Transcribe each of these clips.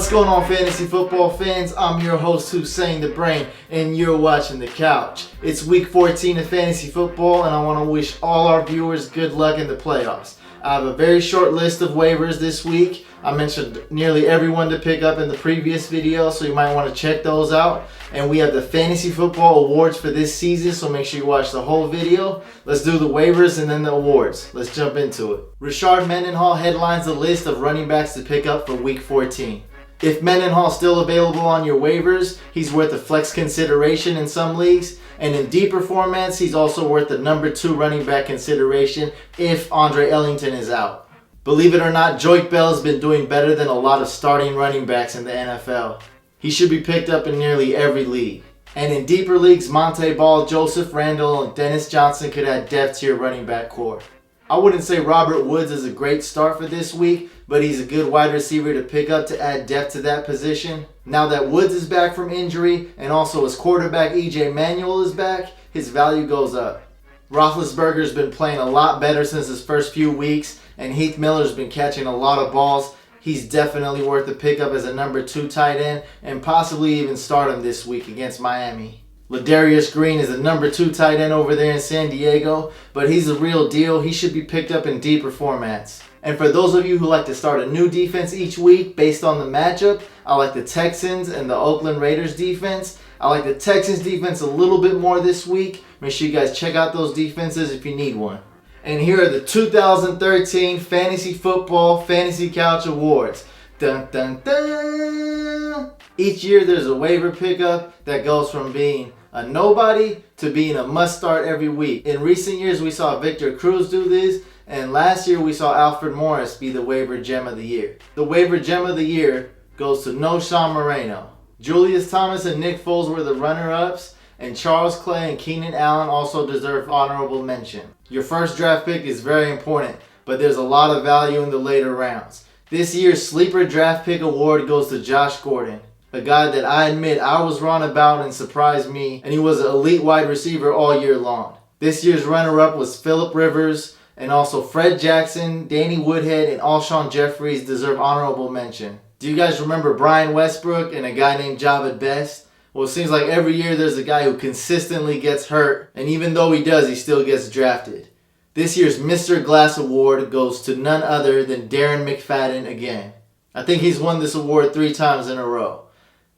What's going on, fantasy football fans? I'm your host, Hussein the Brain, and you're watching The Couch. It's week 14 of fantasy football, and I want to wish all our viewers good luck in the playoffs. I have a very short list of waivers this week. I mentioned nearly everyone to pick up in the previous video, so you might want to check those out. And we have the fantasy football awards for this season, so make sure you watch the whole video. Let's do the waivers and then the awards. Let's jump into it. Rashard Mendenhall headlines the list of running backs to pick up for week 14. If Mendenhall's still available on your waivers, he's worth a flex consideration in some leagues. And in deeper formats, he's also worth the number 2 running back consideration if Andre Ellington is out. Believe it or not, Joique Bell has been doing better than a lot of starting running backs in the NFL. He should be picked up in nearly every league. And in deeper leagues, Monte Ball, Joseph Randle, and Dennis Johnson could add depth to your running back core. I wouldn't say Robert Woods is a great start for this week, but he's a good wide receiver to pick up to add depth to that position. Now that Woods is back from injury and also his quarterback E.J. Manuel is back, his value goes up. Roethlisberger's been playing a lot better since his first few weeks, and Heath Miller's been catching a lot of balls. He's definitely worth the pickup as a number 2 tight end and possibly even start him this week against Miami. Ladarius Green is a number 2 tight end over there in San Diego, but he's a real deal. He should be picked up in deeper formats. And for those of you who like to start a new defense each week based on the matchup, I like the Texans and the Oakland Raiders defense. I like the Texans defense a little bit more this week. Make sure you guys check out those defenses if you need one. And here are the 2013 Fantasy Football Fantasy Couch Awards. Dun dun dun! Each year there's a waiver pickup that goes from being a nobody to being a must start every week. In recent years we saw Victor Cruz do this, and last year we saw Alfred Morris be the waiver gem of the year. The waiver gem of the year goes to No Sean Moreno. Julius Thomas and Nick Foles were the runner-ups, and Charles Clay and Keenan Allen also deserve honorable mention. Your first draft pick is very important, but there's a lot of value in the later rounds. This year's Sleeper Draft Pick Award goes to Josh Gordon, a guy that I admit I was wrong about and surprised me, and he was an elite wide receiver all year long. This year's runner-up was Phillip Rivers, and also Fred Jackson, Danny Woodhead, and Alshon Jeffries deserve honorable mention. Do you guys remember Brian Westbrook and a guy named Jahvid Best? Well, it seems like every year there's a guy who consistently gets hurt, and even though he does, he still gets drafted. This year's Mr. Glass Award goes to none other than Darren McFadden again. I think he's won this award 3 times in a row.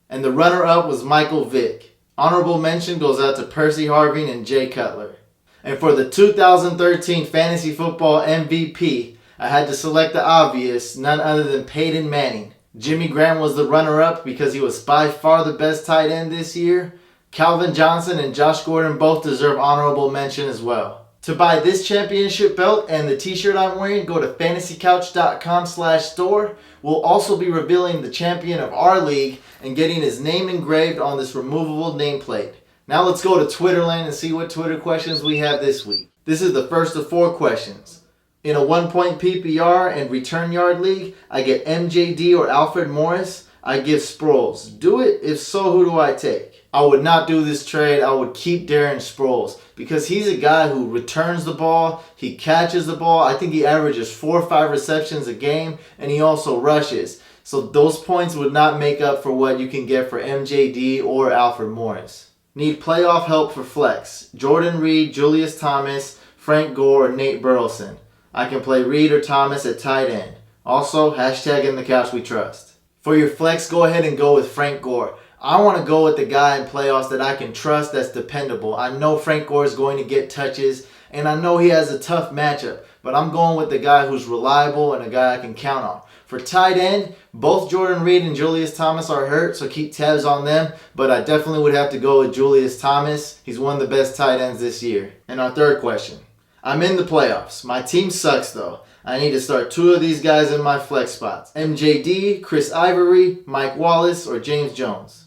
And the runner-up was Michael Vick. Honorable mention goes out to Percy Harvin and Jay Cutler. And for the 2013 Fantasy Football MVP, I had to select the obvious, none other than Peyton Manning. Jimmy Graham was the runner-up because he was by far the best tight end this year. Calvin Johnson and Josh Gordon both deserve honorable mention as well. To buy this championship belt and the t-shirt I'm wearing, go to fantasycouch.com/store. We'll also be revealing the champion of our league and getting his name engraved on this removable nameplate. Now let's go to Twitterland and see what Twitter questions we have this week. This is the first of 4 questions. In a 1-point PPR and return yard league, I get MJD or Alfred Morris. I give Sproles. Do it? If so, who do I take? I would not do this trade. I would keep Darren Sproles because he's a guy who returns the ball. He catches the ball. I think he averages 4 or 5 receptions a game, and he also rushes. So those points would not make up for what you can get for MJD or Alfred Morris. Need playoff help for flex. Jordan Reed, Julius Thomas, Frank Gore, or Nate Burleson. I can play Reed or Thomas at tight end. Also, hashtag in the couch we trust. For your flex, go ahead and go with Frank Gore. I want to go with the guy in playoffs that I can trust that's dependable. I know Frank Gore is going to get touches, and I know he has a tough matchup, but I'm going with the guy who's reliable and a guy I can count on. For tight end, both Jordan Reed and Julius Thomas are hurt, so keep tabs on them, but I definitely would have to go with Julius Thomas. He's one of the best tight ends this year. And our third question. I'm in the playoffs. My team sucks though. I need to start 2 of these guys in my flex spots. MJD, Chris Ivory, Mike Wallace, or James Jones.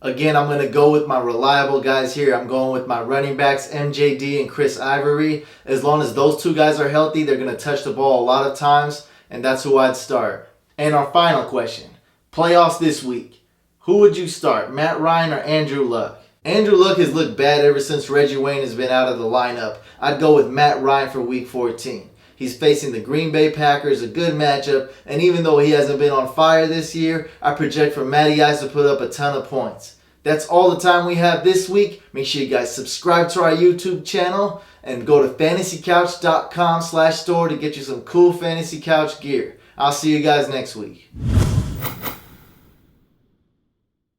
Again, I'm going to go with my reliable guys here. I'm going with my running backs, MJD and Chris Ivory. As long as those 2 guys are healthy, they're going to touch the ball a lot of times, and that's who I'd start. And our final question. Playoffs this week. Who would you start, Matt Ryan or Andrew Luck? Andrew Luck has looked bad ever since Reggie Wayne has been out of the lineup. I'd go with Matt Ryan for week 14. He's facing the Green Bay Packers, a good matchup, and even though he hasn't been on fire this year, I project for Matty Ice to put up a ton of points. That's all the time we have this week. Make sure you guys subscribe to our YouTube channel and go to fantasycouch.com/store to get you some cool fantasy couch gear. I'll see you guys next week.